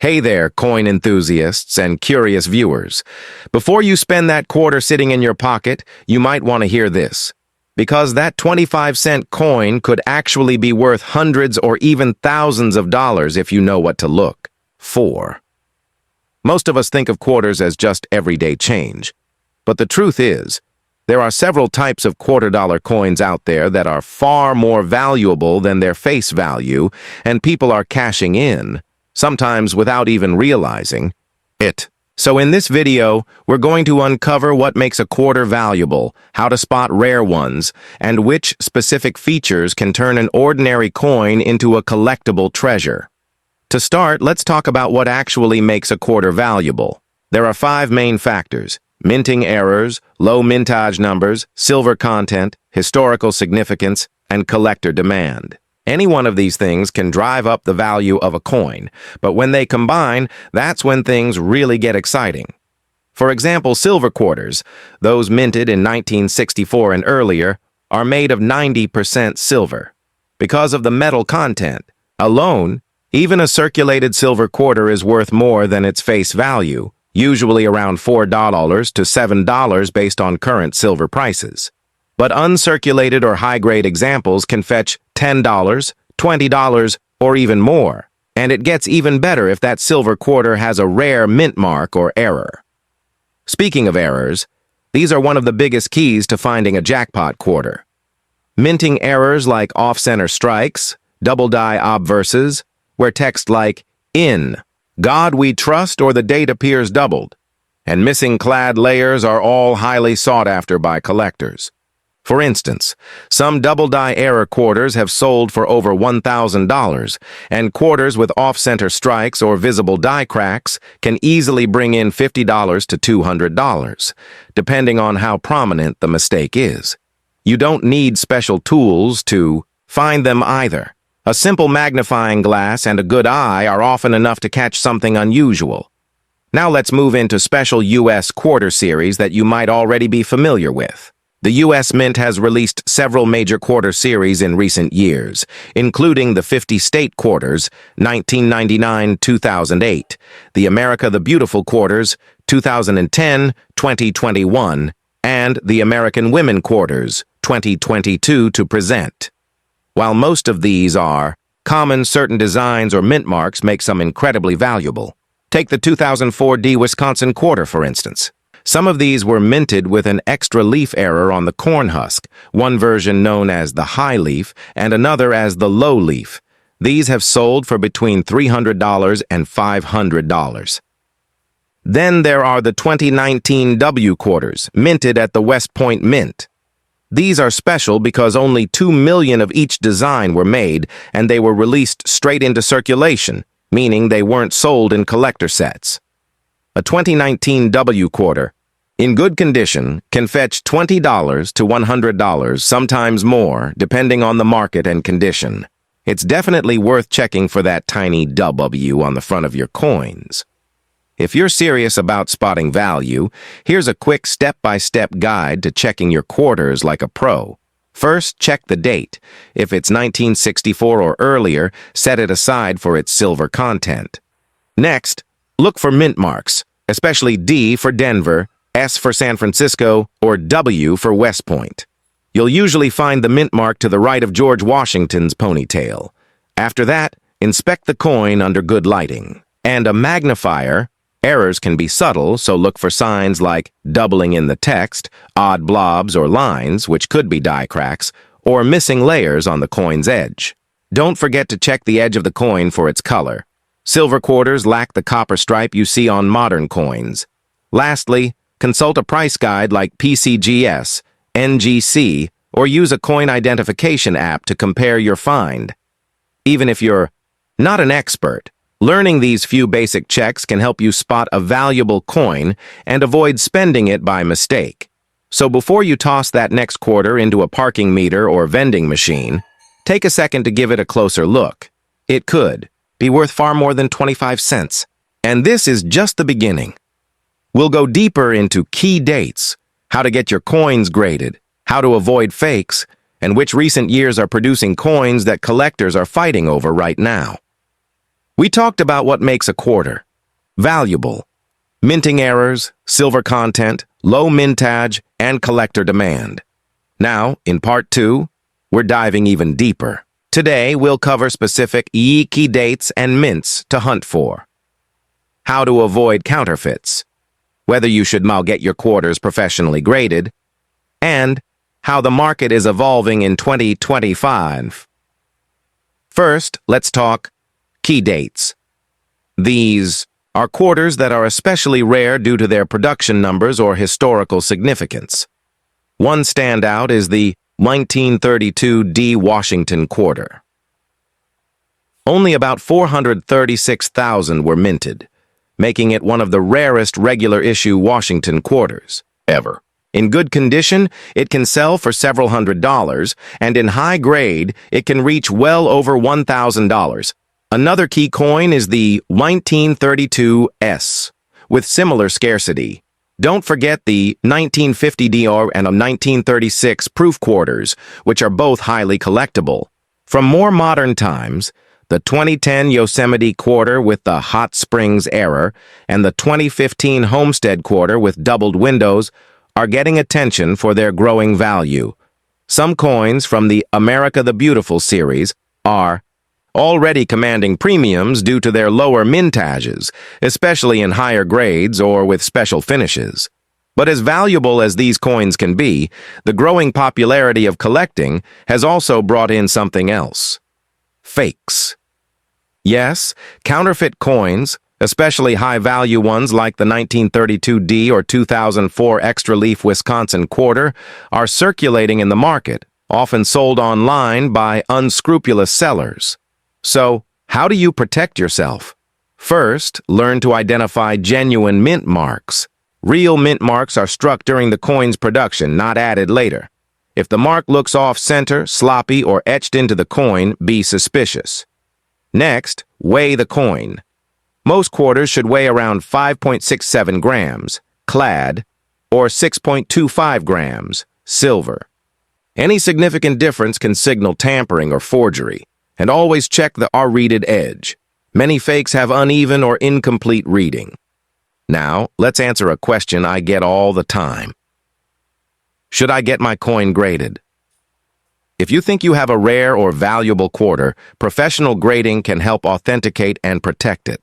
Hey there, coin enthusiasts and curious viewers. Before you spend that quarter sitting in your pocket, you might want to hear this. Because that 25-cent coin could actually be worth hundreds or even thousands of dollars if you know what to look for. Most of us think of quarters as just everyday change. But the truth is, there are several types of quarter-dollar coins out there that are far more valuable than their face value, and people are cashing in, sometimes without even realizing it. So in this video, we're going to uncover what makes a quarter valuable, how to spot rare ones, and which specific features can turn an ordinary coin into a collectible treasure. To start, let's talk about what actually makes a quarter valuable. There are 5 main factors: minting errors, low mintage numbers, silver content, historical significance, and collector demand. Any one of these things can drive up the value of a coin, but when they combine, that's when things really get exciting. For example, silver quarters, those minted in 1964 and earlier, are made of 90% silver. Because of the metal content alone, even a circulated silver quarter is worth more than its face value, usually around $4 to $7 based on current silver prices. But uncirculated or high-grade examples can fetch $10, $20, or even more. And it gets even better if that silver quarter has a rare mint mark or error. Speaking of errors, these are one of the biggest keys to finding a jackpot quarter. Minting errors like off-center strikes, double-die obverses, where text like "In God we trust" or the date appears doubled, and missing clad layers are all highly sought after by collectors. For instance, some double-die error quarters have sold for over $1,000, and quarters with off-center strikes or visible die cracks can easily bring in $50 to $200, depending on how prominent the mistake is. You don't need special tools to find them either. A simple magnifying glass and a good eye are often enough to catch something unusual. Now let's move into special U.S. quarter series that you might already be familiar with. The U.S. Mint has released several major quarter series in recent years, including the 50 state quarters, 1999-2008, the America the Beautiful quarters, 2010-2021, and the American Women quarters, 2022 to present. While most of these are common, certain designs or mint marks make some incredibly valuable. Take the 2004 Wisconsin quarter, for instance. Some of these were minted with an extra leaf error on the corn husk, one version known as the high leaf and another as the low leaf. These have sold for between $300 and $500. Then there are the 2019 W quarters, minted at the West Point Mint. These are special because only 2 million of each design were made, and they were released straight into circulation, meaning they weren't sold in collector sets. A 2019 W quarter, in good condition, can fetch $20 to $100, sometimes more, depending on the market and condition. It's definitely worth checking for that tiny W on the front of your coins. If you're serious about spotting value, here's a quick step-by-step guide to checking your quarters like a pro. First, check the date. If it's 1964 or earlier, set it aside for its silver content. Next, look for mint marks, especially D for Denver, S for San Francisco, or W for West Point. You'll usually find the mint mark to the right of George Washington's ponytail. After that, inspect the coin under good lighting. And a magnifier. Errors can be subtle, so look for signs like doubling in the text, odd blobs or lines, which could be die cracks, or missing layers on the coin's edge. Don't forget to check the edge of the coin for its color. Silver quarters lack the copper stripe you see on modern coins. Lastly, consult a price guide like PCGS, NGC, or use a coin identification app to compare your find. Even if you're not an expert, learning these few basic checks can help you spot a valuable coin and avoid spending it by mistake. So before you toss that next quarter into a parking meter or vending machine, take a second to give it a closer look. It could be worth far more than 25 cents. And this is just the beginning. We'll go deeper into key dates, how to get your coins graded, how to avoid fakes, and which recent years are producing coins that collectors are fighting over right now. We talked about what makes a quarter valuable: minting errors, silver content, low mintage, and collector demand. Now, in part 2, we're diving even deeper. Today, we'll cover specific key dates and mints to hunt for, how to avoid counterfeits, whether you should get your quarters professionally graded, and how the market is evolving in 2025. First, let's talk key dates. These are quarters that are especially rare due to their production numbers or historical significance. One standout is the 1932 D Washington quarter. Only about 436,000 were minted, making it one of the rarest regular-issue Washington quarters ever. In good condition, it can sell for several $100s, and in high grade, it can reach well over $1,000. Another key coin is the 1932 S, with similar scarcity. Don't forget the 1950 DR and a 1936 proof quarters, which are both highly collectible. From more modern times, the 2010 Yosemite quarter with the Hot Springs error and the 2015 Homestead quarter with doubled windows are getting attention for their growing value. Some coins from the America the Beautiful series are already commanding premiums due to their lower mintages, especially in higher grades or with special finishes. But as valuable as these coins can be, the growing popularity of collecting has also brought in something else: fakes. Yes, counterfeit coins, especially high-value ones like the 1932 D or 2004 Extra Leaf Wisconsin quarter, are circulating in the market, often sold online by unscrupulous sellers. So, how do you protect yourself? First, learn to identify genuine mint marks. Real mint marks are struck during the coin's production, not added later. If the mark looks off-center, sloppy, or etched into the coin, be suspicious. Next, weigh the coin. Most quarters should weigh around 5.67 grams, clad, or 6.25 grams, silver. Any significant difference can signal tampering or forgery. And always check the R-readed edge. Many fakes have uneven or incomplete reading. Now, let's answer a question I get all the time. Should I get my coin graded? If you think you have a rare or valuable quarter, professional grading can help authenticate and protect it.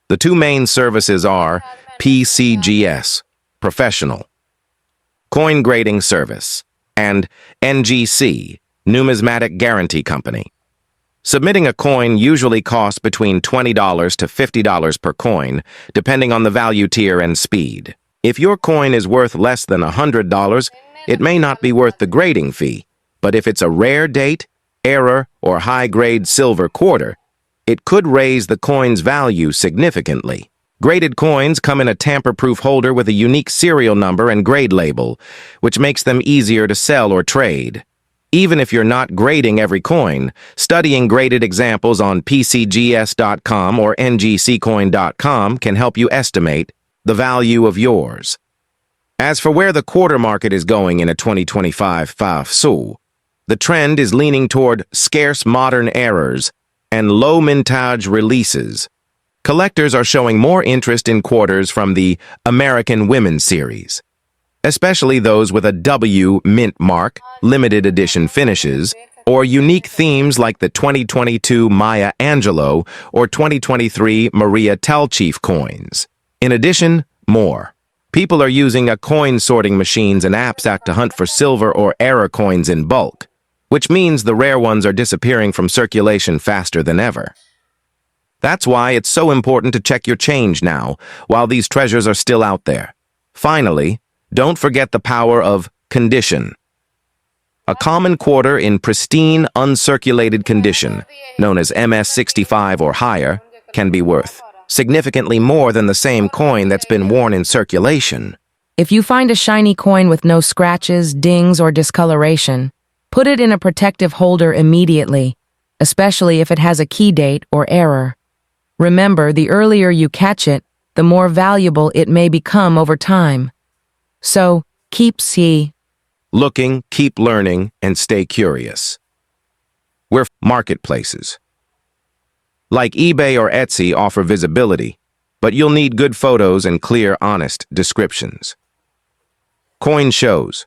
The two main services are PCGS, Professional Coin Grading Service, and NGC, Numismatic Guarantee Company. Submitting a coin usually costs between $20 to $50 per coin, depending on the value tier and speed. If your coin is worth less than $100, it may not be worth the grading fee, but if it's a rare date, error, or high-grade silver quarter, it could raise the coin's value significantly. Graded coins come in a tamper-proof holder with a unique serial number and grade label, which makes them easier to sell or trade. Even if you're not grading every coin, studying graded examples on PCGS.com or NGCcoin.com can help you estimate the value of yours. As for where the quarter market is going in a 2025, the trend is leaning toward scarce modern errors and low mintage releases. Collectors are showing more interest in quarters from the American Women series, especially those with a W mint mark, limited edition finishes, or unique themes like the 2022 Maya Angelou or 2023 Maria Telchief coins. In addition, more. People are using a coin sorting machines and apps to hunt for silver or error coins in bulk, which means the rare ones are disappearing from circulation faster than ever. That's why it's so important to check your change now, while these treasures are still out there. Finally, don't forget the power of condition. A common quarter in pristine, uncirculated condition, known as MS65 or higher, can be worth significantly more than the same coin that's been worn in circulation. If you find a shiny coin with no scratches, dings, or discoloration, put it in a protective holder immediately, especially if it has a key date or error. Remember, the earlier you catch it, the more valuable it may become over time. So, keep looking, keep learning, and stay curious. We're marketplaces. like eBay or Etsy, offer visibility, but you'll need good photos and clear, honest descriptions. Coin shows,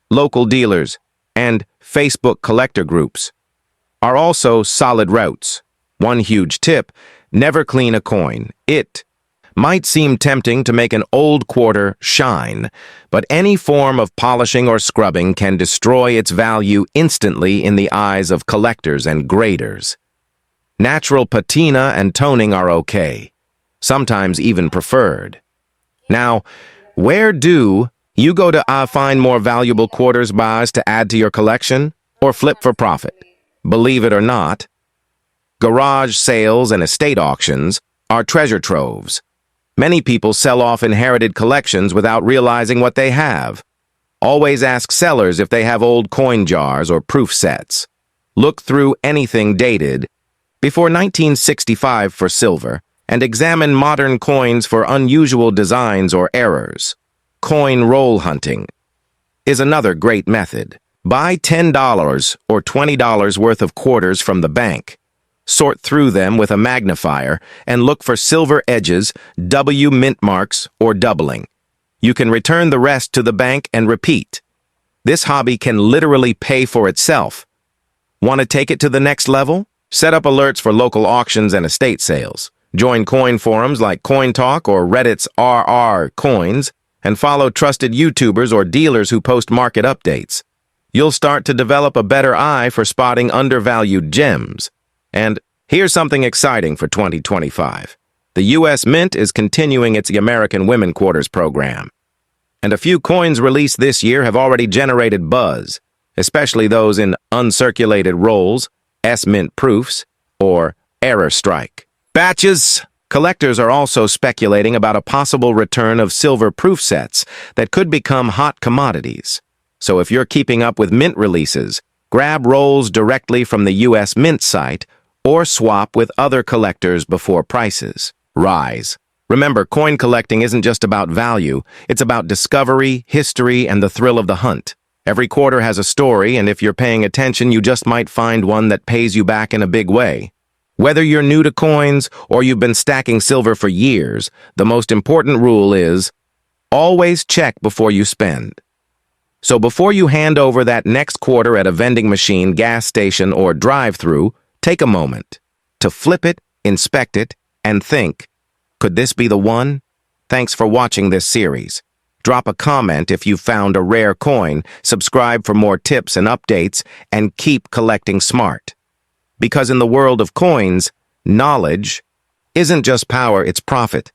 local dealers, and Facebook collector groups are also solid routes. One huge tip: never clean a coin. It might seem tempting to make an old quarter shine, but any form of polishing or scrubbing can destroy its value instantly in the eyes of collectors and graders. Natural patina and toning are okay, sometimes even preferred. Now, where do you go to find more valuable quarters bars to add to your collection, or flip for profit? Believe it or not, garage sales and estate auctions are treasure troves. Many people sell off inherited collections without realizing what they have. Always ask sellers if they have old coin jars or proof sets. Look through anything dated before 1965 for silver, and examine modern coins for unusual designs or errors. Coin roll hunting is another great method. Buy $10 or $20 worth of quarters from the bank. Sort through them with a magnifier and look for silver edges, W mint marks, or doubling. You can return the rest to the bank and repeat. This hobby can literally pay for itself. Want to take it to the next level? Set up alerts for local auctions and estate sales. Join coin forums like Coin Talk or Reddit's RR Coins, and follow trusted YouTubers or dealers who post market updates. You'll start to develop a better eye for spotting undervalued gems. And here's something exciting for 2025. The U.S. Mint is continuing its American Women Quarters program. And a few coins released this year have already generated buzz, especially those in uncirculated rolls, S-Mint proofs, or error strike batches. Collectors are also speculating about a possible return of silver proof sets that could become hot commodities. So if you're keeping up with mint releases, grab rolls directly from the U.S. Mint site or swap with other collectors before prices rise. Remember, coin collecting isn't just about value, it's about discovery, history, and the thrill of the hunt. Every quarter has a story, and if you're paying attention, you just might find one that pays you back in a big way. Whether you're new to coins or you've been stacking silver for years, the most important rule is always check before you spend. So before you hand over that next quarter at a vending machine, gas station, or drive-through, take a moment to flip it, inspect it, and think, could this be the one? Thanks for watching this series. Drop a comment if you found a rare coin, subscribe for more tips and updates, and keep collecting smart. Because in the world of coins, knowledge isn't just power, it's profit.